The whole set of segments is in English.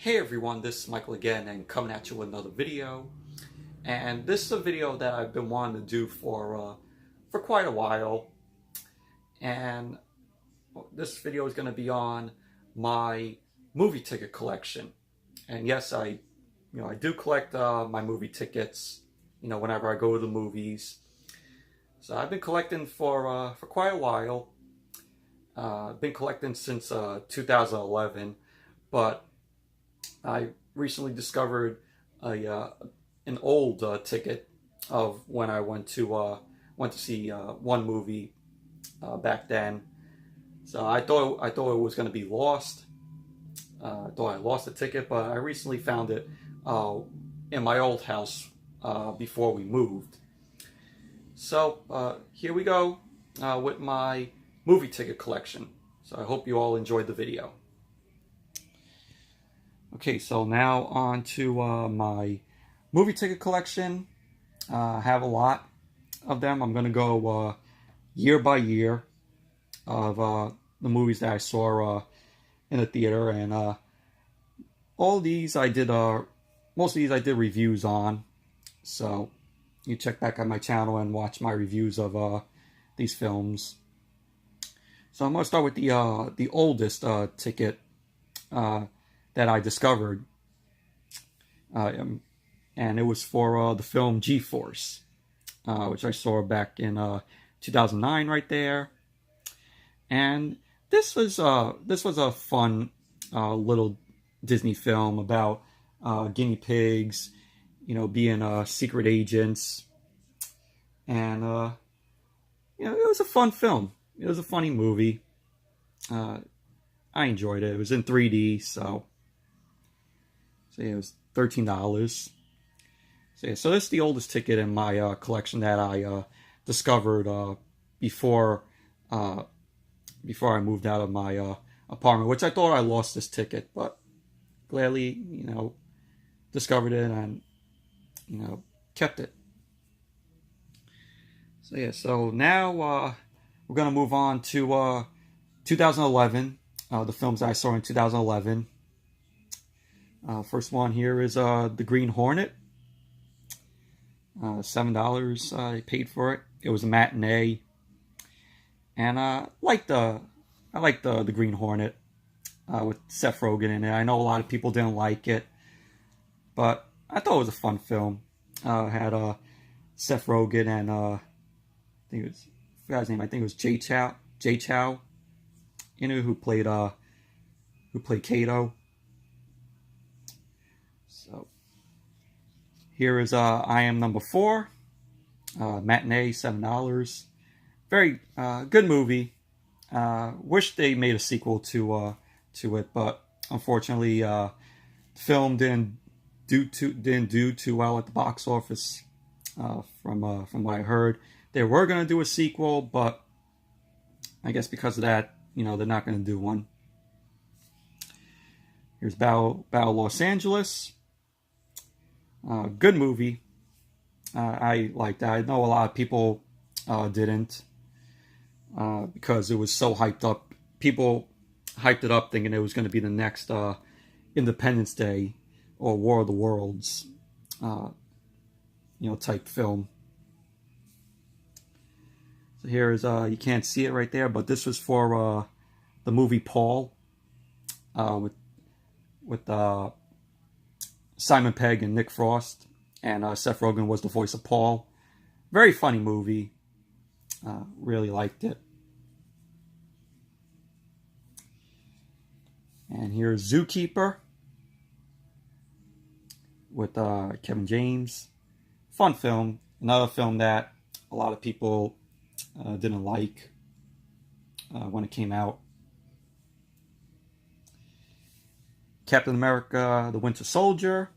Hey everyone, this is Michael again and coming at you with another video. And this is a video that I've been wanting to do for quite a while. And this video is going to be on my movie ticket collection. And yes, I do collect my movie tickets, whenever I go to the movies. So I've been collecting for quite a while. I've been collecting since 2011, but I recently discovered an old ticket of when I went to see one movie back then. So I thought it was going to be lost. I thought I lost the ticket, but I recently found it in my old house before we moved. So here we go with my movie ticket collection. So I hope you all enjoyed the video. Okay, so now on to my movie ticket collection. I have a lot of them. I'm going to go year by year of the movies that I saw in the theater. And all these I did, most of these I did reviews on. So you check back on my channel and watch my reviews of these films. So I'm going to start with the oldest ticket that I discovered, and it was for the film G-Force, which I saw back in 2009, right there. And this was a fun little Disney film about guinea pigs, being secret agents, and it was a fun film. It was a funny movie. I enjoyed it. It was in 3D, so yeah, it was $13. So yeah, so this is the oldest ticket in my collection that I discovered before I moved out of my apartment, which I thought I lost this ticket, but gladly, discovered it and, kept it. So yeah, so now we're going to move on to 2011, the films I saw in 2011. First one here is The Green Hornet. $7 I paid for it. It was a matinee, and I liked the Green Hornet with Seth Rogen in it. I know a lot of people didn't like it, but I thought it was a fun film. Had Seth Rogen and I think it was, I forgot his name. I think it was Jay Chow, who played Kato. So here is I Am Number 4, matinee, $7. Very good movie. Wish they made a sequel to it, but unfortunately, the film didn't do too well at the box office. From what I heard, they were going to do a sequel, but I guess because of that, they're not going to do one. Here's Battle Los Angeles. Good movie. I liked that. I know a lot of people didn't because it was so hyped up. People hyped it up thinking it was going to be the next Independence Day or War of the Worlds type film. So here is you can't see it right there, but this was for the movie Paul with Simon Pegg and Nick Frost, and Seth Rogen was the voice of Paul. Very funny movie. Really liked it. And here's Zookeeper with Kevin James. Fun film. Another film that a lot of people didn't like when it came out. Captain America, the Winter Soldier.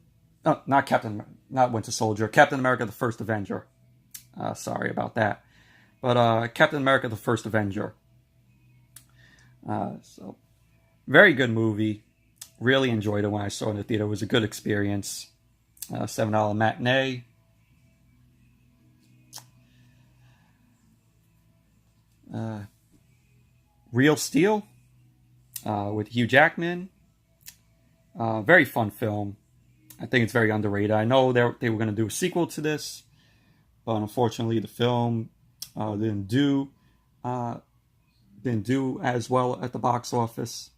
Oh, not Winter Soldier. Captain America, the First Avenger. Sorry about that. But Captain America, the First Avenger. So, very good movie. Really enjoyed it when I saw it in the theater. It was a good experience. $7 matinee. Real Steel with Hugh Jackman. Very fun film. I think it's very underrated. I know they were going to do a sequel to this, but unfortunately, the film uh, didn't do as well at the box office.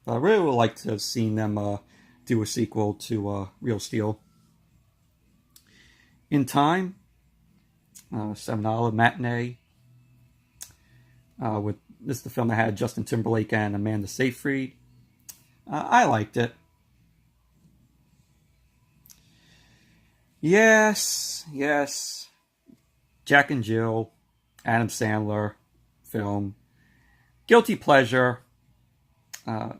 But I really would like to have seen them do a sequel to Real Steel. In Time, $7 matinee. With this is the film that had Justin Timberlake and Amanda Seyfried. I liked it. Yes. Jack and Jill, Adam Sandler film. Guilty pleasure. Kind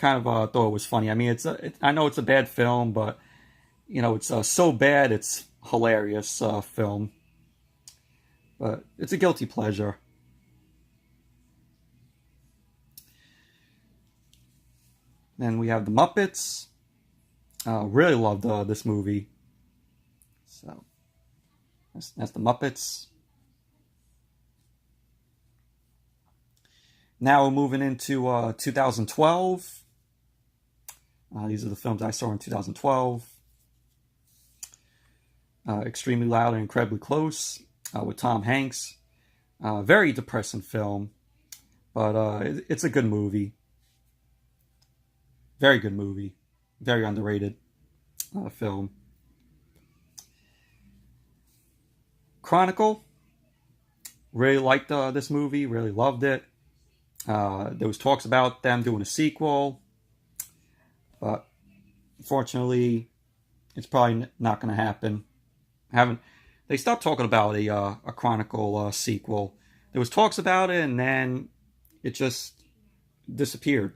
of thought it was funny. I mean, I know it's a bad film, but it's so bad it's hilarious film. But it's a guilty pleasure. Then we have The Muppets. Really loved this movie. So that's The Muppets. Now we're moving into 2012. These are the films I saw in 2012. Extremely Loud and Incredibly Close with Tom Hanks. Very depressing film, but it's a good movie. Very good movie. Very underrated film. Chronicle. Really liked this movie. Really loved it. There was talks about them doing a sequel, but unfortunately, it's probably not going to happen. They stopped talking about a Chronicle sequel. There was talks about it, and then it just disappeared.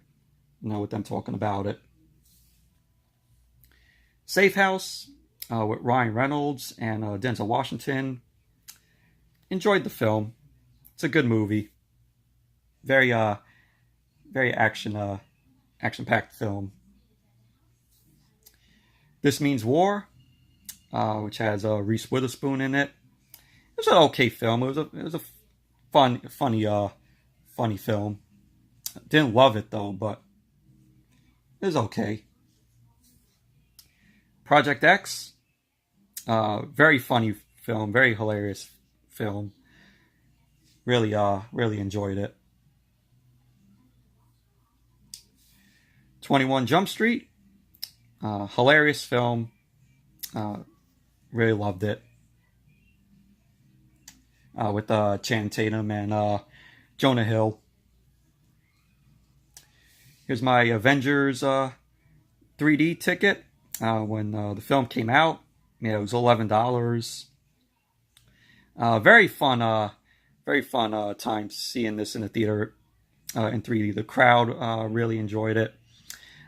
With them talking about it. Safe House with Ryan Reynolds and Denzel Washington. Enjoyed the film. It's a good movie. Very action-packed film. This Means War, which has Reese Witherspoon in it. It was an okay film. It was a funny film. Didn't love it though, but it was okay. Project X, very funny film, very hilarious film. Really enjoyed it. 21 Jump Street, hilarious film. Really loved it. With Channing Tatum and Jonah Hill. Here's my Avengers 3D ticket when the film came out. Yeah, it was $11. Very fun time seeing this in the theater in 3D. The crowd really enjoyed it.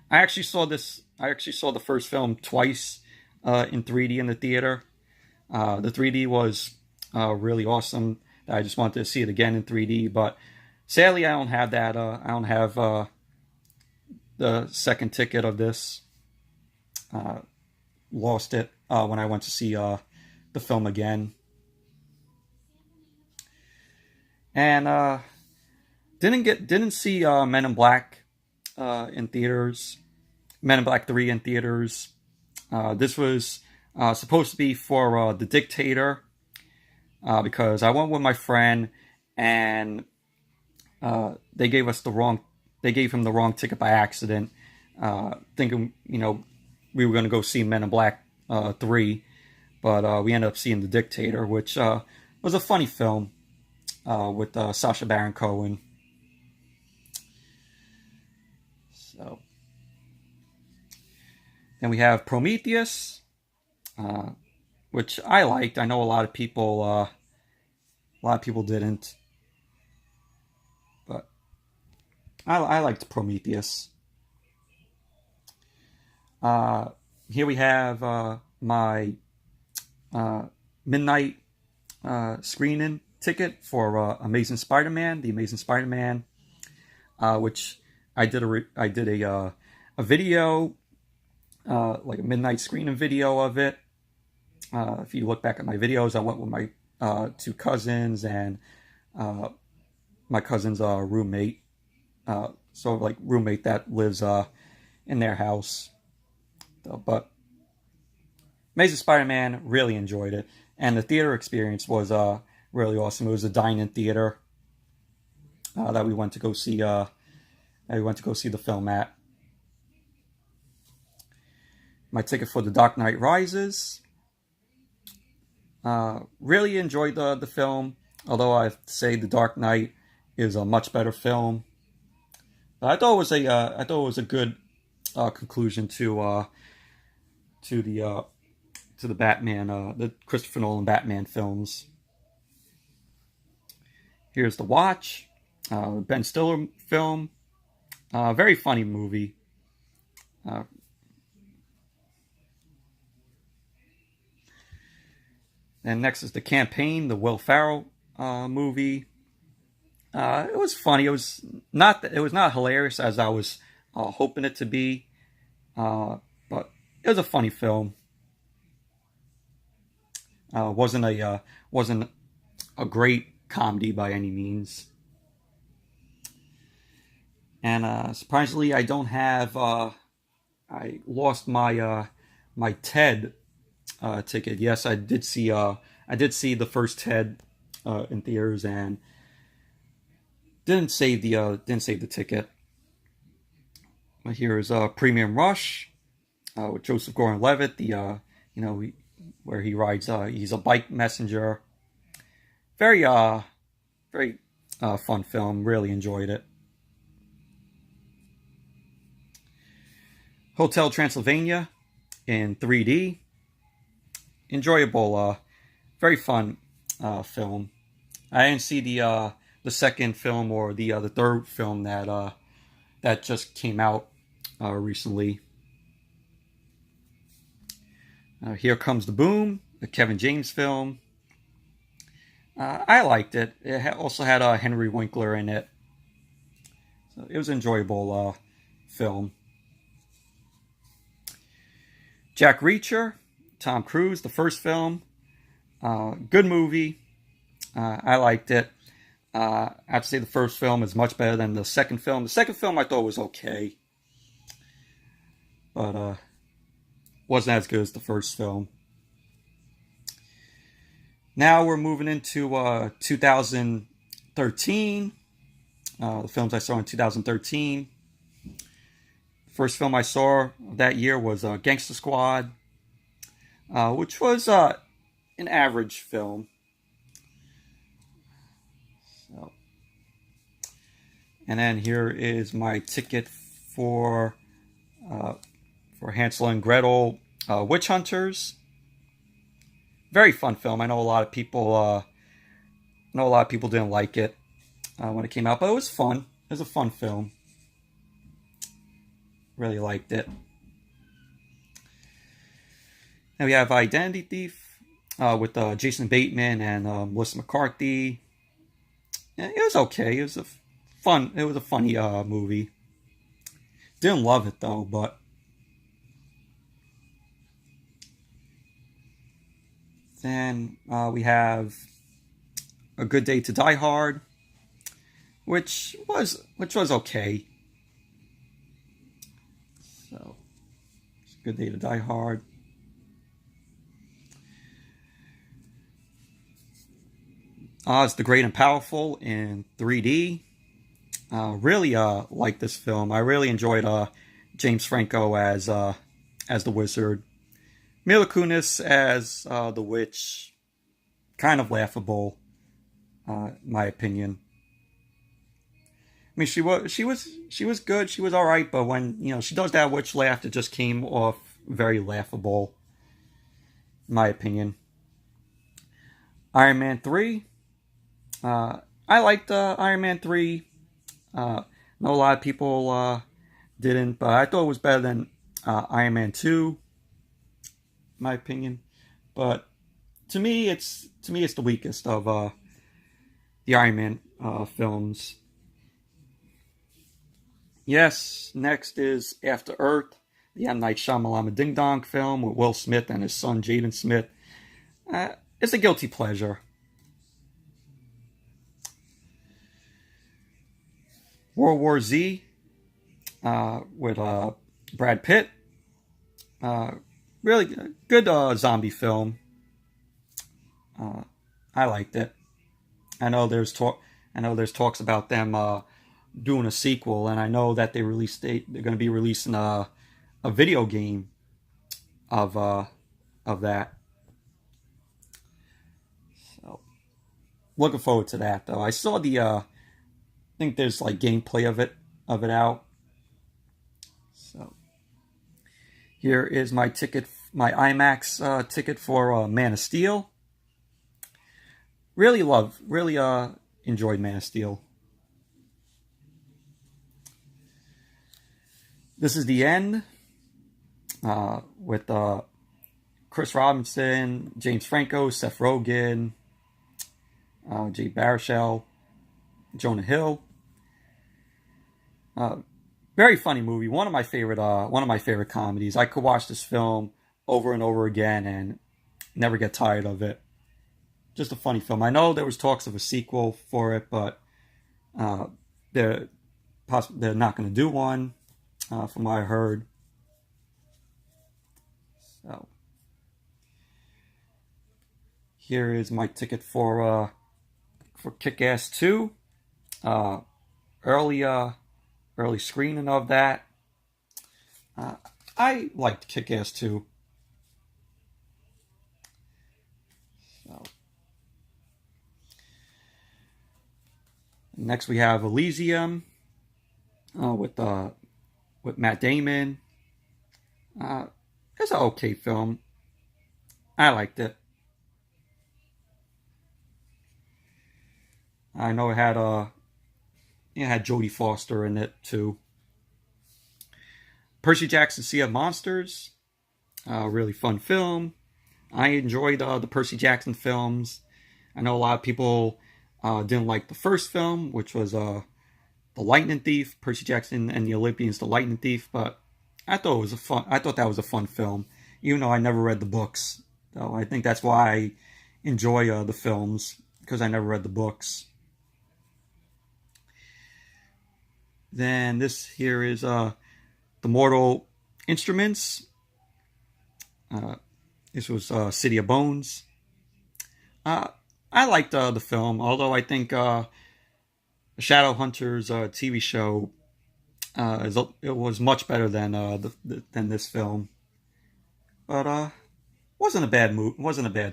I actually saw the first film twice in 3D in the theater. The 3D was really awesome. I just wanted to see it again in 3D, but sadly I don't have that. I don't have the second ticket of this. Lost it when I went to see the film again. And didn't see Men in Black in theaters. Men in Black 3 in theaters. This was supposed to be for The Dictator, because I went with my friend and they gave him the wrong ticket by accident, thinking we were going to go see Men in Black 3, but we ended up seeing The Dictator, which was a funny film with Sacha Baron Cohen. So then we have Prometheus, which I liked. I know a lot of people didn't, but I liked Prometheus. Here we have my midnight screening ticket for Amazing Spider-Man, The Amazing Spider-Man, which I did a video, like a midnight screening video of it. If you look back at my videos, I went with my two cousins and my cousin's roommate. So like roommate that lives in their house. But Amazing Spider-Man, really enjoyed it, and the theater experience was really awesome. It was a dine-in theater that we went to go see. That we went to go see the film at. My ticket for The Dark Knight Rises. Really enjoyed the film, although I have to say The Dark Knight is a much better film. But I thought it was a good conclusion to the Batman, the Christopher Nolan Batman films. Here's The Watch, Ben Stiller film. Very funny movie. And next is The Campaign, the Will Ferrell movie. It was funny. It was not hilarious as I was hoping it to be, but it was a funny film. Wasn't a great comedy by any means. And surprisingly, I don't have. I lost my my TED ticket. Yes, I did see the first TED in theaters and didn't save the ticket. But here is Premium Rush with Joseph Gordon-Levitt. Where he rides. He's a bike messenger. Very fun film. Really enjoyed it. Hotel Transylvania in 3D. Enjoyable, very fun film. I didn't see the second film or the third film that just came out recently. Here Comes the Boom, the Kevin James film. I liked it. It also had Henry Winkler in it. So it was an enjoyable film. Jack Reacher, Tom Cruise, the first film. Good movie. I liked it. I have to say the first film is much better than the second film. The second film I thought was okay. But wasn't as good as the first film. Now we're moving into 2013. The films I saw in 2013. First film I saw that year was Gangster Squad, which was an average film. So, and then here is my ticket for Hansel and Gretel, Witch Hunters. Very fun film. I know a lot of people didn't like it when it came out, but it was fun. It was a fun film. Really liked it. Now we have Identity Thief with Jason Bateman and Melissa McCarthy. Yeah, it was okay. It was a funny movie. Didn't love it though, but then we have A Good Day to Die Hard, which was okay. So, it's a Good Day to Die Hard. Oz the Great and Powerful in 3D. Really liked this film. I really enjoyed James Franco as the wizard. Mila Kunis as the witch. Kind of laughable, in my opinion. I mean, she was good. She was all right, but when she does that witch laugh, it just came off very laughable, in my opinion. Iron Man 3. I liked Iron Man 3. I know a lot of people didn't, but I thought it was better than Iron Man 2, in my opinion. But to me, it's the weakest of the Iron Man films. Yes, next is After Earth, the M. Night Shyamalan Ding Dong film with Will Smith and his son Jaden Smith. It's a guilty pleasure. World War Z with Brad Pitt. Really good zombie film. I liked it. I know there's talk. I know there's talks about them doing a sequel, and I know that they're going to be releasing a video game of that. So looking forward to that though. I saw the I think there's like gameplay of it out. So here is my ticket, my IMAX ticket for Man of Steel. Really enjoyed Man of Steel. This is the end with Chris Robinson, James Franco, Seth Rogen, Jay Baruchel, Jonah Hill. Very funny movie. One of my favorite comedies. I could watch this film over and over again and never get tired of it. Just a funny film. I know there was talks of a sequel for it, but they're not going to do one, from what I heard. So here is my ticket for Kick-Ass 2. Early screening of that. I liked Kick-Ass 2. So next we have Elysium with Matt Damon. It's an okay film. I liked it. I know it had Jodie Foster in it too. Percy Jackson: Sea of Monsters. Really fun film. I enjoyed the Percy Jackson films. I know a lot of people didn't like the first film, which was The Lightning Thief, Percy Jackson and the Olympians, The Lightning Thief. But I thought that was a fun film, even though I never read the books. So I think that's why I enjoy the films, because I never read the books. Then this here is The Mortal Instruments. This was City of Bones. I liked the film, although I think Shadowhunters TV show it was much better than than this film. But wasn't a bad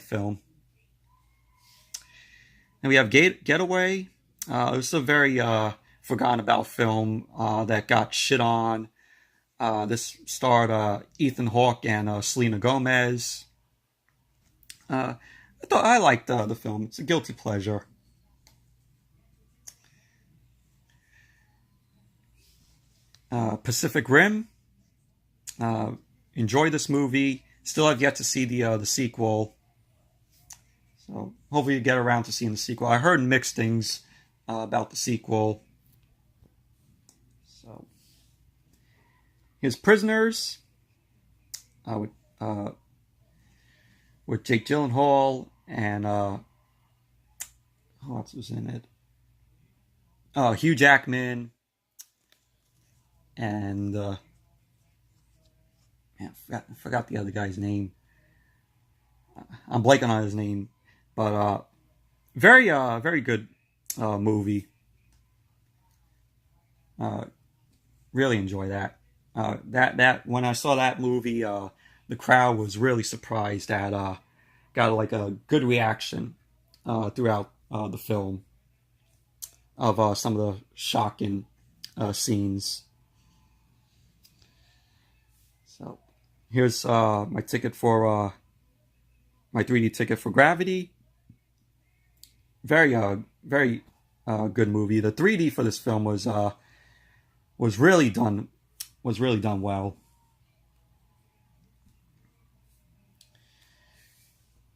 film. And we have Getaway. This is a very forgotten about film that got shit on. This starred Ethan Hawke and Selena Gomez. I liked the film. It's a guilty pleasure. Pacific Rim. Enjoy this movie. Still have yet to see the sequel. So hopefully you get around to seeing the sequel. I heard mixed things about the sequel. So here's Prisoners with Jake Gyllenhaal and who else was in it? Hugh Jackman and I forgot the other guy's name. I'm blanking on his name, but very good movie. Really enjoy that. That when I saw that movie, the crowd was really surprised at got like a good reaction throughout the film of some of the shocking scenes. So here's my ticket for my 3D ticket for Gravity. Very good movie. The 3D for this film was really done well.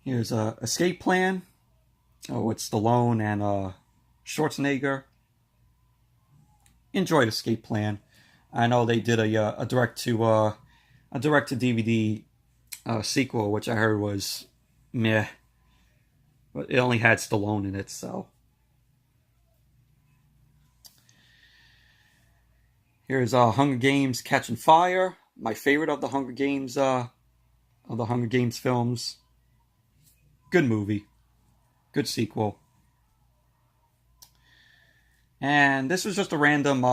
Here's Escape Plan. With Stallone and Schwarzenegger. Enjoyed Escape Plan. I know they did a direct to DVD sequel, which I heard was meh, but it only had Stallone in it, so. Here's Hunger Games: Catching Fire. my favorite of the Hunger Games films. Good movie, good sequel. And this was just a random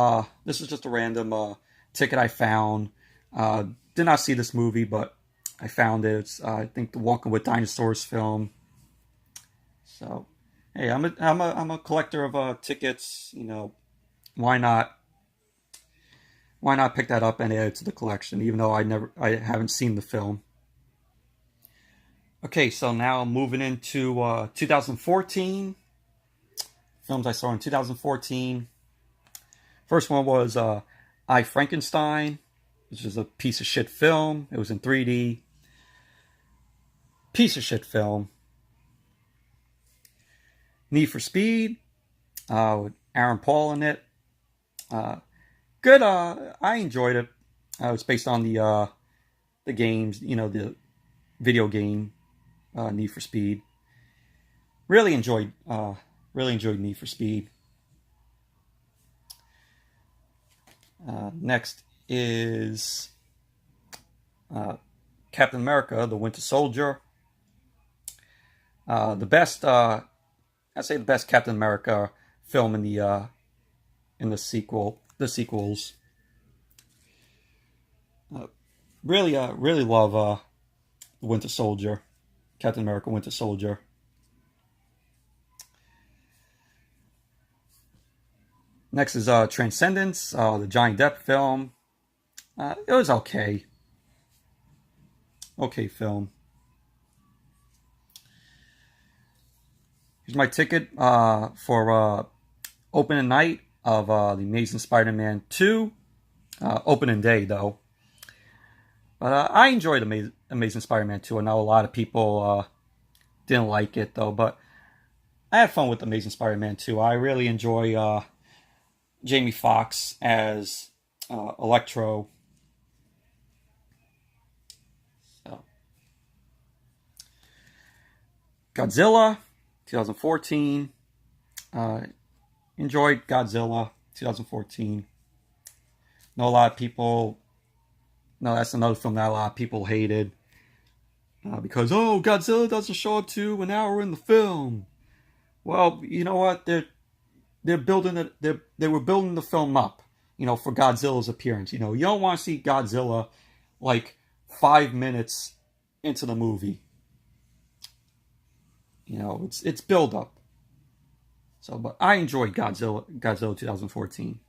ticket I found. Uh, did not see this movie, but I found it. It's I think the Walking with Dinosaurs film. So, hey, I'm a collector of tickets. You know, why not pick that up and add it to the collection? Even though I haven't seen the film. Okay, so now I'm moving into 2014 films I saw in 2014. First one was I, Frankenstein, which is a piece of shit film. It was in 3D. Piece of shit film. Need for Speed, with Aaron Paul in it. Good. I enjoyed it. It's based on the games, you know, the video game Need for Speed. Really enjoyed Need for Speed. Next is Captain America: The Winter Soldier. The best, I'd say, the best Captain America film in the sequels. Really love Winter Soldier, Captain America: Winter Soldier. Next is Transcendence, the Johnny Depp film. It was okay. Okay film. Here's my ticket for opening night of The Amazing Spider-Man 2. Opening day, though. But I enjoyed Amazing Spider-Man 2. I know a lot of people didn't like it, though. But I had fun with Amazing Spider-Man 2. I really enjoy Jamie Foxx as Electro. So. Godzilla, 2014. Enjoyed Godzilla, 2014. Know a lot of people. No, that's another film that a lot of people hated because Godzilla doesn't show up to an hour in the film. Well, you know what? They're building it. They were building the film up, you know, for Godzilla's appearance. You know, you don't want to see Godzilla like 5 minutes into the movie. You know, it's build up. So, but I enjoyed Godzilla 2014.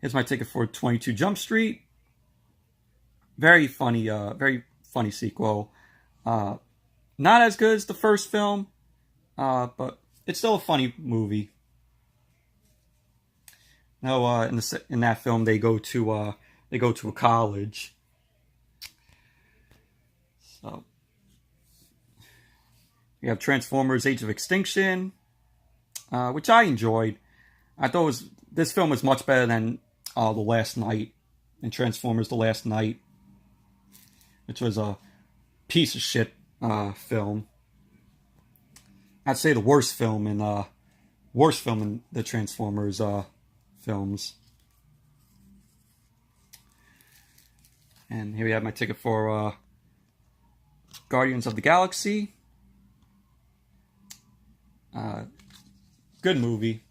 Here's my ticket for 22 Jump Street. Very funny sequel. Not as good as the first film, but it's still a funny movie. Now, in that film, they go to a college. So we have Transformers: Age of Extinction, which I enjoyed. I thought this film was much better than The Last Knight and Transformers: The Last Knight, which was a piece of shit film. I'd say the worst film in the Transformers films. And here we have my ticket for Guardians of the Galaxy. Good movie.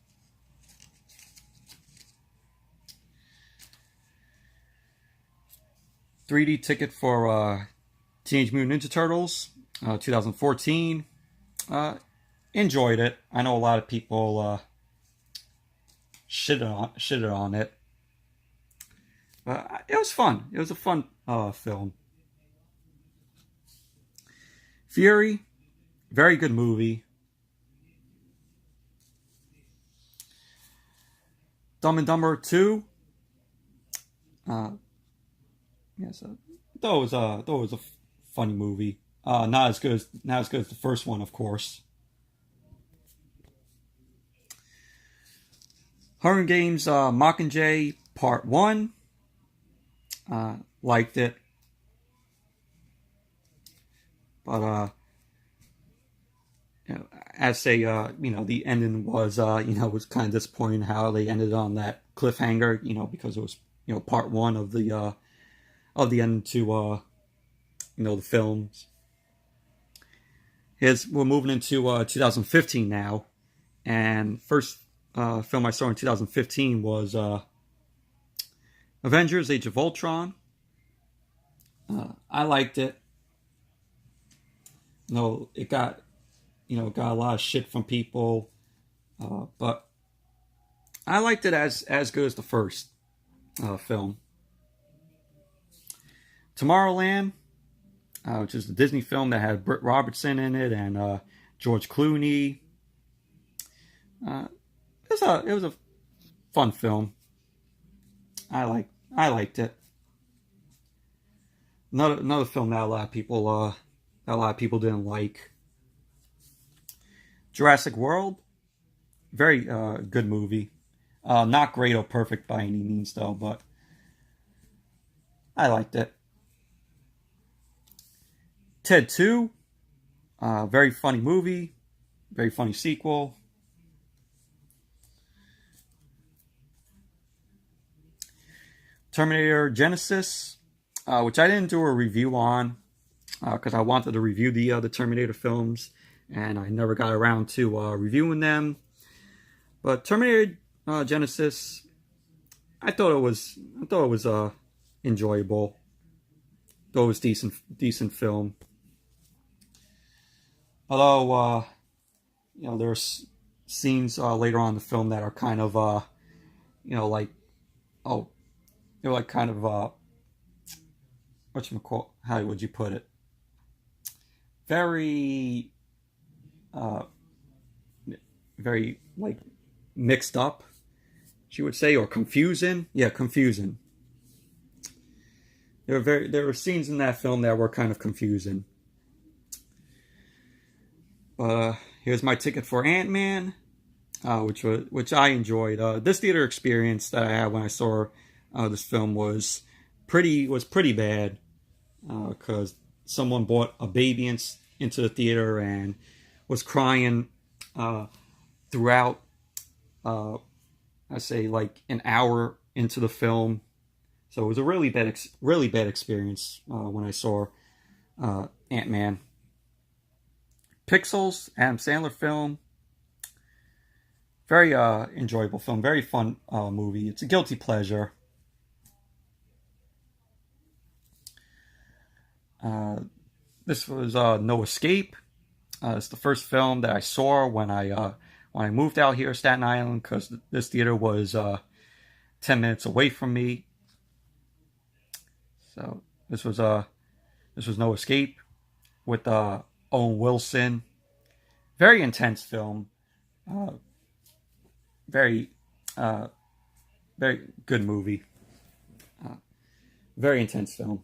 $3D ticket for Teenage Mutant Ninja Turtles, 2014. Enjoyed it. I know a lot of people shitted on it, but it was fun. It was a fun film. Fury, very good movie. Dumb and Dumber 2. Yes, that was a funny movie. Not as good as the first one, of course. Hunger Games Mockingjay Part 1. Liked it. But you know, as say the ending was was kind of disappointing how they ended on that cliffhanger, because it was part one of the end to the films. We're moving into 2015 now, and first film I saw in 2015 was Avengers: Age of Ultron. I liked it. It got got a lot of shit from people, but I liked it as good as the first film. Tomorrowland, which is the Disney film that had Britt Robertson in it and George Clooney. It was a fun film. I liked it. Another film that a lot of people didn't like. Jurassic World, very good movie. Not great or perfect by any means though, but I liked it. Ted 2, very funny movie, very funny sequel. Terminator Genisys, which I didn't do a review on because I wanted to review the Terminator films, and I never got around to reviewing them. But Terminator Genisys, I thought it was enjoyable. Thought it was decent film. Although there's scenes later on in the film that are kind of they're like kind of whatchamacallit, how would you put it? Very very like mixed up, she would say, or confusing. Yeah, confusing. There were scenes in that film that were kind of confusing. Here's my ticket for Ant-Man, which I enjoyed. This theater experience that I had when I saw this film was pretty bad, because someone brought a baby into the theater and was crying throughout. I say like an hour into the film, so it was a really bad experience when I saw Ant-Man. Pixels, Adam Sandler film. Very enjoyable film, very fun movie. It's a guilty pleasure. This was No Escape. It's the first film that I saw when I moved out here to Staten Island, because this theater was 10 minutes away from me. So this was No Escape with Owen Wilson. Very intense film. Very good movie. Very intense film.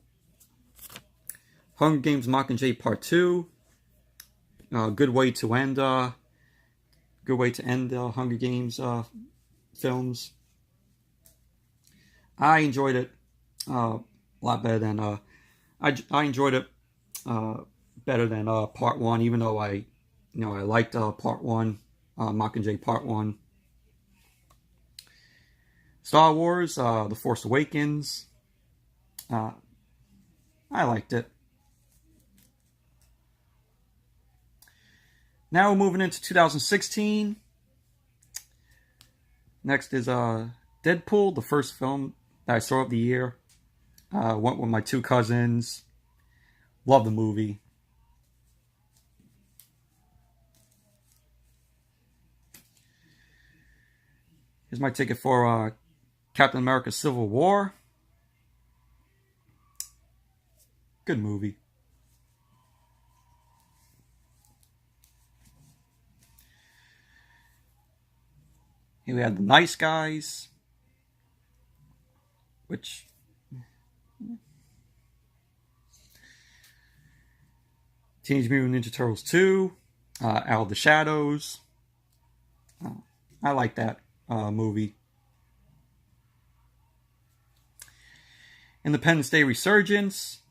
Hunger Games: Mockingjay Part 2. Good way to end Hunger Games films. I enjoyed it a lot better than I enjoyed it better than Part 1, even though I liked Part 1, Mockingjay Part 1. Star Wars: The Force Awakens. I liked it. Now we're moving into 2016. Next is Deadpool, the first film that I saw of the year. Went with my two cousins. Love the movie. Here's my ticket for Captain America: Civil War. Good movie. Here we had The Nice Guys, which Teenage Mutant Ninja Turtles 2, Out of the Shadows. I like that movie. Independence Day Resurgence,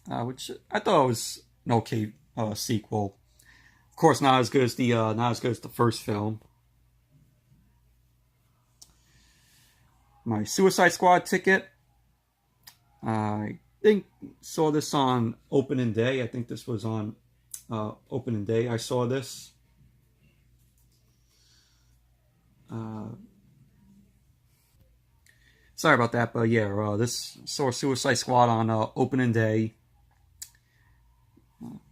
which I thought was an okay sequel. Of course, not as good as the first film. my Suicide Squad ticket. I think saw this on opening day. I think this was on opening day. I saw this. Sorry about that, but yeah, this saw Suicide Squad on opening day.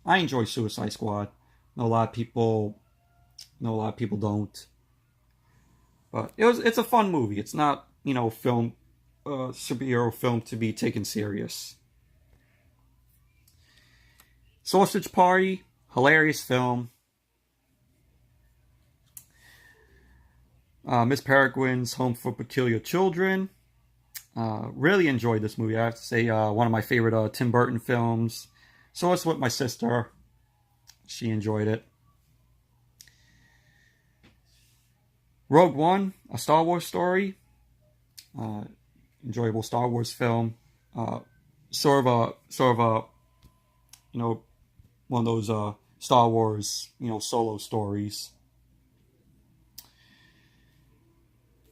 I enjoy Suicide Squad. Know a lot of people don't. But it's a fun movie. It's not, film superhero film to be taken serious. Sausage Party, hilarious film. Miss Peregrine's Home for Peculiar Children. Really enjoyed this movie. I have to say, one of my favorite Tim Burton films. Saw this with my sister. She enjoyed it. Rogue One, a Star Wars story. Enjoyable Star Wars film. Sort of a, one of those Star Wars, solo stories.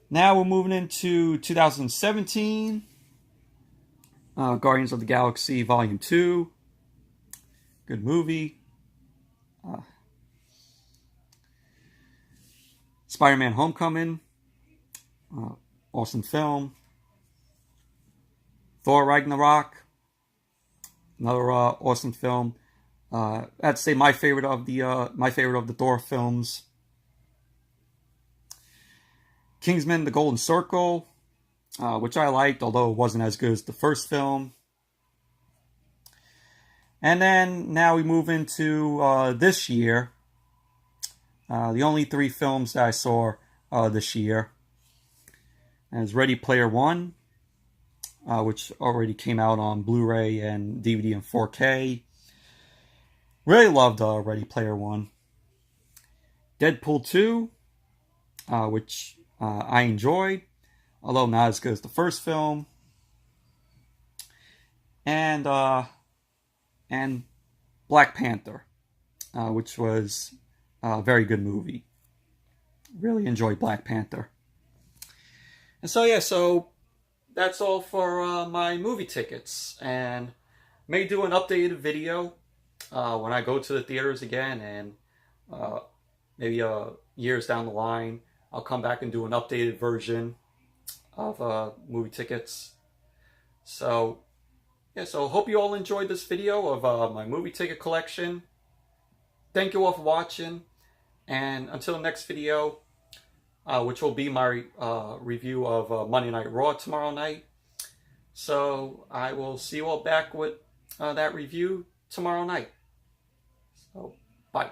Now we're moving into 2017. Guardians of the Galaxy Volume 2. Good movie. Spider-Man Homecoming. Awesome film. Thor Ragnarok. Another awesome film. I'd say my favorite of the Thor films. Kingsman: The Golden Circle, which I liked, although it wasn't as good as the first film. And then now we move into this year. The only 3 films that I saw this year is Ready Player One, which already came out on Blu-ray and DVD and 4K. Really loved Ready Player One. Deadpool 2, which I enjoyed, although not as good as the first film. And Black Panther, which was a very good movie. Really enjoyed Black Panther. And so that's all for my movie tickets. And may do an updated video when I go to the theaters again, and maybe years down the line, I'll come back and do an updated version of movie tickets. So hope you all enjoyed this video of my movie ticket collection. Thank you all for watching, and until the next video, which will be my review of Monday Night Raw tomorrow night. So I will see you all back with that review tomorrow night. So, bye.